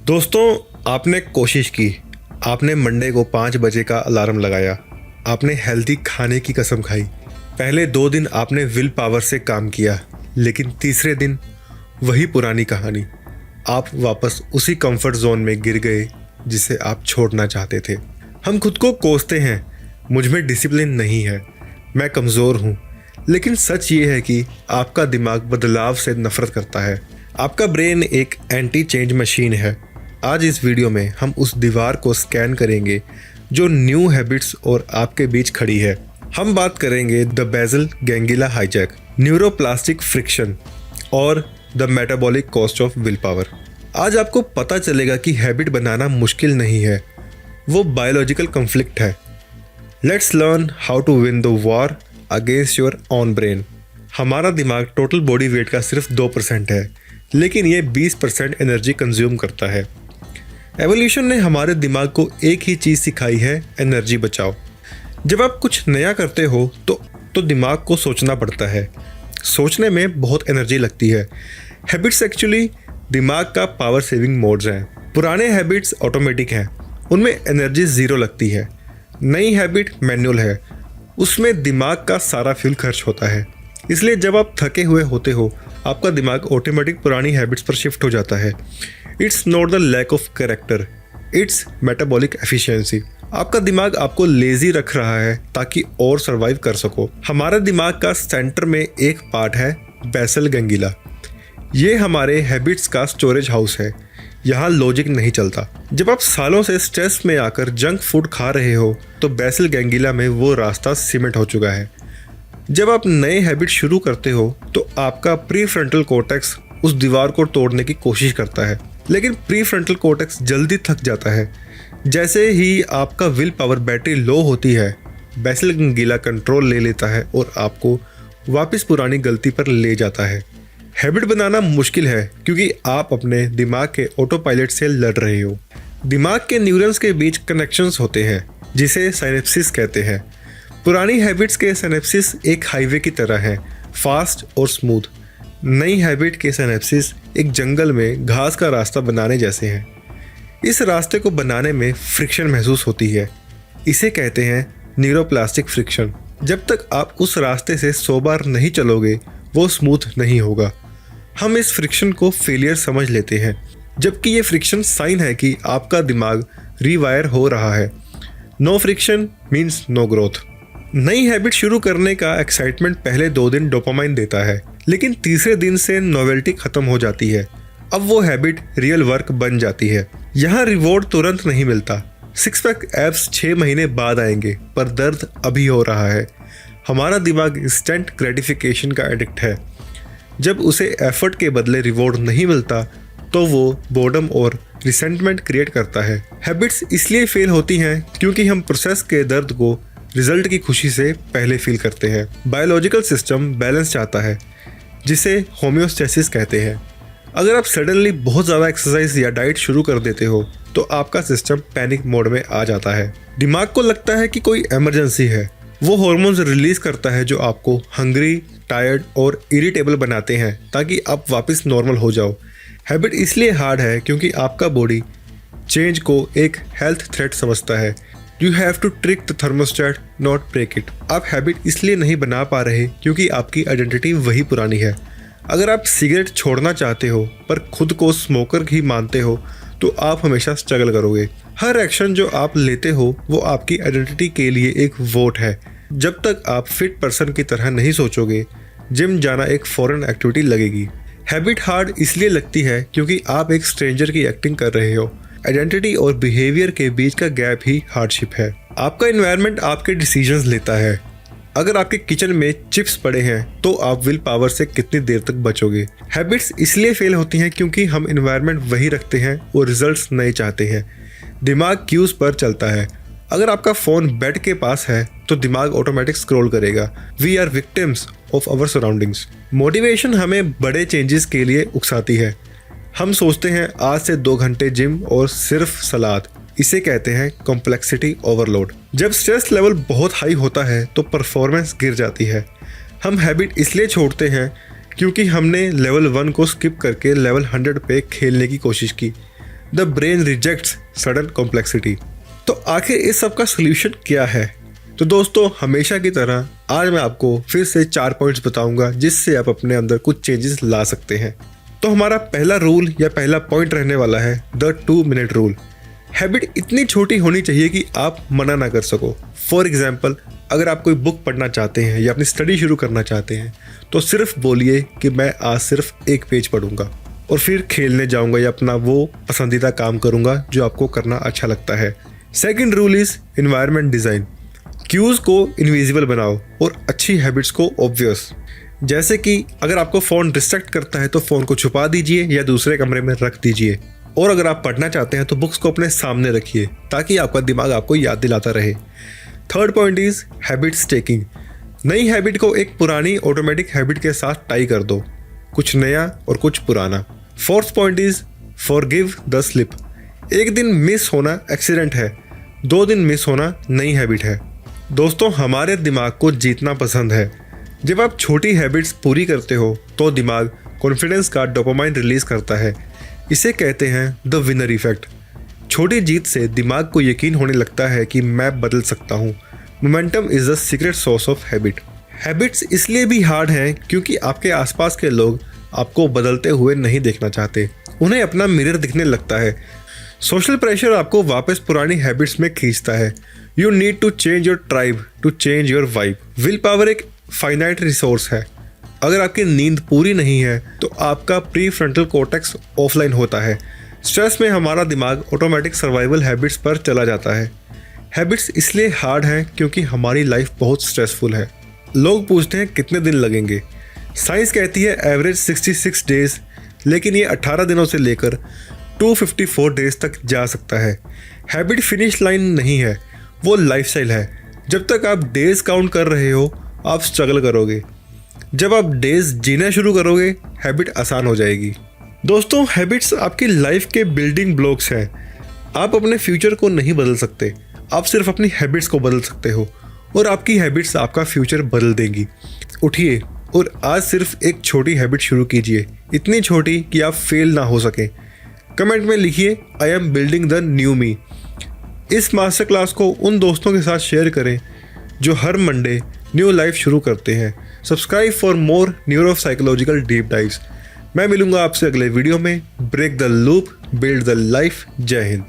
दोस्तों, आपने कोशिश की, आपने मंडे को 5 बजे का अलार्म लगाया, आपने हेल्दी खाने की कसम खाई। पहले 2 दिन आपने विल पावर से काम किया, लेकिन तीसरे दिन वही पुरानी कहानी। आप वापस उसी कंफर्ट जोन में गिर गए जिसे आप छोड़ना चाहते थे। हम खुद को कोसते हैं, मुझ में डिसिप्लिन नहीं है, मैं कमज़ोर हूँ। लेकिन सच ये है कि आपका दिमाग बदलाव से नफरत करता है। आपका ब्रेन एक एंटी चेंज मशीन है। आज इस वीडियो में हम उस दीवार को स्कैन करेंगे जो न्यू हैबिट्स और आपके बीच खड़ी है। हम बात करेंगे the basal ganglia hijack, neuroplastic friction और the metabolic cost of will power. आज आपको पता चलेगा कि हैबिट बनाना मुश्किल नहीं है, वो बायोलॉजिकल कॉन्फ्लिक्ट है। Let's learn how to win the war against your own brain. हमारा दिमाग टोटल बॉडी वेट का सिर्फ 2% है, लेकिन ये 20% एनर्जी कंज्यूम करता है। एवोल्यूशन ने हमारे दिमाग को एक ही चीज़ सिखाई है, एनर्जी बचाओ। जब आप कुछ नया करते हो तो दिमाग को सोचना पड़ता है। सोचने में बहुत एनर्जी लगती है। हैबिट्स एक्चुअली दिमाग का पावर सेविंग मोड्स हैं। पुराने हैबिट्स ऑटोमेटिक हैं, उनमें एनर्जी ज़ीरो लगती है। नई हैबिट मैनुअल है, उसमें दिमाग का सारा फ्यूल खर्च होता है। इसलिए जब आप थके हुए होते हो, आपका दिमाग ऑटोमेटिक पुरानी हैबिट्स पर शिफ्ट हो जाता है। It's not the lack of character, it's metabolic efficiency. आपका दिमाग आपको लेजी रख रहा है ताकि और सर्वाइव कर सको। हमारे दिमाग का सेंटर में एक पार्ट है बेसल गैंगिला। ये हमारे हैबिट्स का स्टोरेज हाउस है। यहाँ लॉजिक नहीं चलता। जब आप सालों से स्ट्रेस में आकर जंक फूड खा रहे हो तो बेसल गैंगिला में वो रास्ता सीमेंट हो चुका है। जब आप नए हैबिट शुरू करते हो तो आपका प्री फ्रंटल कॉर्टेक्स उस दीवार को तोड़ने की कोशिश करता है, लेकिन प्री फ्रंटल कॉर्टेक्स जल्दी थक जाता है। जैसे ही आपका विल पावर बैटरी लो होती है, बेसल गैंगिला कंट्रोल ले लेता है और आपको वापस पुरानी गलती पर ले जाता है। हैबिट बनाना मुश्किल है क्योंकि आप अपने दिमाग के ऑटो पायलट से लड़ रहे हो। दिमाग के न्यूरॉन्स के बीच कनेक्शंस होते हैं जिसे साइनेप्सिस कहते हैं। पुरानी हैबिट्स के साइनेप्सिस एक हाईवे की तरह हैं, फास्ट और स्मूथ। नई हैबिट के साइनेप्सिस एक जंगल में घास का रास्ता बनाने जैसे हैं। इस रास्ते को बनाने में फ्रिक्शन महसूस होती है, इसे कहते हैं न्यूरोप्लास्टिक फ्रिक्शन। जब तक आप उस रास्ते से 100 बार नहीं चलोगे, वो स्मूथ नहीं होगा। हम इस फ्रिक्शन को फेलियर समझ लेते हैं, जबकि ये फ्रिक्शन साइन है कि आपका दिमाग रीवायर हो रहा है। No friction means no growth. नई हैबिट शुरू करने का एक्साइटमेंट पहले 2 दिन डोपामाइन देता है, लेकिन तीसरे दिन से नोवेल्टी खत्म हो जाती है। अब वो हैबिट रियल वर्क बन जाती है। यहाँ रिवॉर्ड तुरंत नहीं मिलता। 6 पैक एब्स 6 महीने बाद आएंगे, पर दर्द अभी हो रहा है। हमारा दिमाग इंस्टेंट ग्रेटिफिकेशन का एडिक्ट है। जब उसे एफर्ट के बदले रिवॉर्ड नहीं मिलता तो वो बोर्डम और रिसेंटमेंट क्रिएट करता है। हैबिट्स इसलिए फेल होती हैं क्योंकि हम प्रोसेस के दर्द को रिजल्ट की खुशी से पहले फील करते हैं। बायोलॉजिकल सिस्टम बैलेंस चाहता है, जिसे होम्योस्टेसिस कहते हैं। अगर आप सडनली बहुत ज़्यादा एक्सरसाइज या डाइट शुरू कर देते हो तो आपका सिस्टम पैनिक मोड में आ जाता है। दिमाग को लगता है कि कोई इमरजेंसी है। वो हार्मोन्स रिलीज करता है जो आपको हंग्री, टायर्ड और इरिटेबल बनाते हैं ताकि आप वापस नॉर्मल हो जाओ। हैबिट इसलिए हार्ड है क्योंकि आपका बॉडी चेंज को एक हेल्थ थ्रेट समझता है। You have to trick the thermostat, not break it. आप हैबिट इसलिए नहीं बना पा रहे क्योंकि आपकी आइडेंटिटी वही पुरानी है। अगर आप सिगरेट छोड़ना चाहते हो पर खुद को स्मोकर ही मानते हो तो आप हमेशा स्ट्रगल करोगे। हर एक्शन जो आप लेते हो वो आपकी आइडेंटिटी के लिए एक वोट है। जब तक आप फिट पर्सन की तरह नहीं सोचोगे, जिम जाना एक फॉरेन एक्टिविटी लगेगी। हैबिट हार्ड इसलिए लगती है क्योंकि आप एक स्ट्रेंजर की एक्टिंग कर रहे हो। आइडेंटिटी और बिहेवियर के बीच का गैप ही हार्डशिप है। आपका एनवायरनमेंट आपके डिसीजंस लेता है। अगर आपके किचन में चिप्स पड़े हैं तो आप विल पावर से कितनी देर तक बचोगे। हैबिट्स इसलिए फेल होती हैं क्योंकि हम एनवायरनमेंट वही रखते हैं और रिजल्ट्स नहीं चाहते हैं। दिमाग क्यूज पर चलता है। अगर आपका फ़ोन बेड के पास है तो दिमाग ऑटोमेटिक स्क्रॉल करेगा। We are victims of our surroundings. Motivation हमें बड़े चेंजेस के लिए उकसाती है। हम सोचते हैं आज से 2 घंटे जिम और सिर्फ सलाद। इसे कहते हैं कॉम्प्लेक्सिटी ओवरलोड। जब स्ट्रेस लेवल बहुत हाई होता है तो परफॉर्मेंस गिर जाती है। हम हैबिट इसलिए छोड़ते हैं क्योंकि हमने लेवल 1 को स्किप करके लेवल 100 पे खेलने की कोशिश की। The brain rejects sudden complexity. तो आखिर इस सब का सोल्यूशन क्या है? तो दोस्तों, हमेशा की तरह आज मैं आपको फिर से 4 पॉइंट्स बताऊंगा जिससे आप अपने अंदर कुछ चेंजेस ला सकते हैं। तो हमारा पहला रूल या पहला पॉइंट रहने वाला है द 2 मिनट रूल। हैबिट इतनी छोटी होनी चाहिए कि आप मना ना कर सको। फॉर एग्जाम्पल, अगर आप कोई बुक पढ़ना चाहते हैं या अपनी स्टडी शुरू करना चाहते हैं तो सिर्फ बोलिए कि मैं आज सिर्फ 1 पेज पढ़ूंगा और फिर खेलने जाऊंगा या अपना वो पसंदीदा काम करूंगा जो आपको करना अच्छा लगता है। Second rule is environment design. Cues को इनविजिबल बनाओ और अच्छी हैबिट्स को ऑब्वियस। जैसे कि अगर आपको फ़ोन डिस्ट्रैक्ट करता है तो फ़ोन को छुपा दीजिए या दूसरे कमरे में रख दीजिए। और अगर आप पढ़ना चाहते हैं तो बुक्स को अपने सामने रखिए ताकि आपका दिमाग आपको याद दिलाता रहे। Third point is habit staking. नई हैबिट को एक पुरानी ऑटोमेटिक हैबिट के साथ टाई कर दो, कुछ नया और कुछ पुराना। Fourth point is forgive the slip. एक दिन मिस होना एक्सीडेंट है, 2 दिन मिस होना नई हैबिट है। दोस्तों, हमारे दिमाग को जीतना पसंद है। जब आप छोटी हैबिट्स पूरी करते हो तो दिमाग कॉन्फिडेंस का डोपामाइन रिलीज करता है। इसे कहते हैं द विनर इफेक्ट। छोटी जीत से दिमाग को यकीन होने लगता है कि मैं बदल सकता हूँ। Momentum is the secret source of habit. Habits इसलिए भी हार्ड हैं क्योंकि आपके आसपास के लोग आपको बदलते हुए नहीं देखना चाहते। उन्हें अपना मिरर दिखने लगता है। सोशल प्रेशर आपको वापस पुरानी हैबिट्स में खींचता है। You need to change your tribe to change your vibe. Will power एक फाइनाइट रिसोर्स है। अगर आपकी नींद पूरी नहीं है तो आपका प्री फ्रंटल कॉर्टेक्स ऑफलाइन होता है। स्ट्रेस में हमारा दिमाग ऑटोमेटिक सर्वाइवल हैबिट्स पर चला जाता है। हैबिट्स इसलिए हार्ड हैं क्योंकि हमारी लाइफ बहुत स्ट्रेसफुल है। लोग पूछते हैं कितने दिन लगेंगे। साइंस कहती है एवरेज 66 डेज, लेकिन ये 18 दिनों से लेकर 254 डेज तक जा सकता है। हैबिट फिनिश लाइन नहीं है, वो लाइफस्टाइल है। जब तक आप डेज काउंट कर रहे हो आप स्ट्रगल करोगे। जब आप डेज जीना शुरू करोगे हैबिट आसान हो जाएगी। दोस्तों, हैबिट्स आपकी लाइफ के बिल्डिंग ब्लॉक्स हैं। आप अपने फ्यूचर को नहीं बदल सकते, आप सिर्फ अपनी हैबिट्स को बदल सकते हो और आपकी हैबिट्स आपका फ्यूचर बदल देंगी। उठिए और आज सिर्फ एक छोटी हैबिट शुरू कीजिए, इतनी छोटी कि आप फेल ना हो सके। कमेंट में लिखिए I am building the new me. इस मास्टर क्लास को उन दोस्तों के साथ शेयर करें जो हर मंडे न्यू लाइफ शुरू करते हैं। Subscribe for more neuro psychological deep dives. मैं मिलूंगा आपसे अगले वीडियो में। Break the loop, build the life. Jai Hind.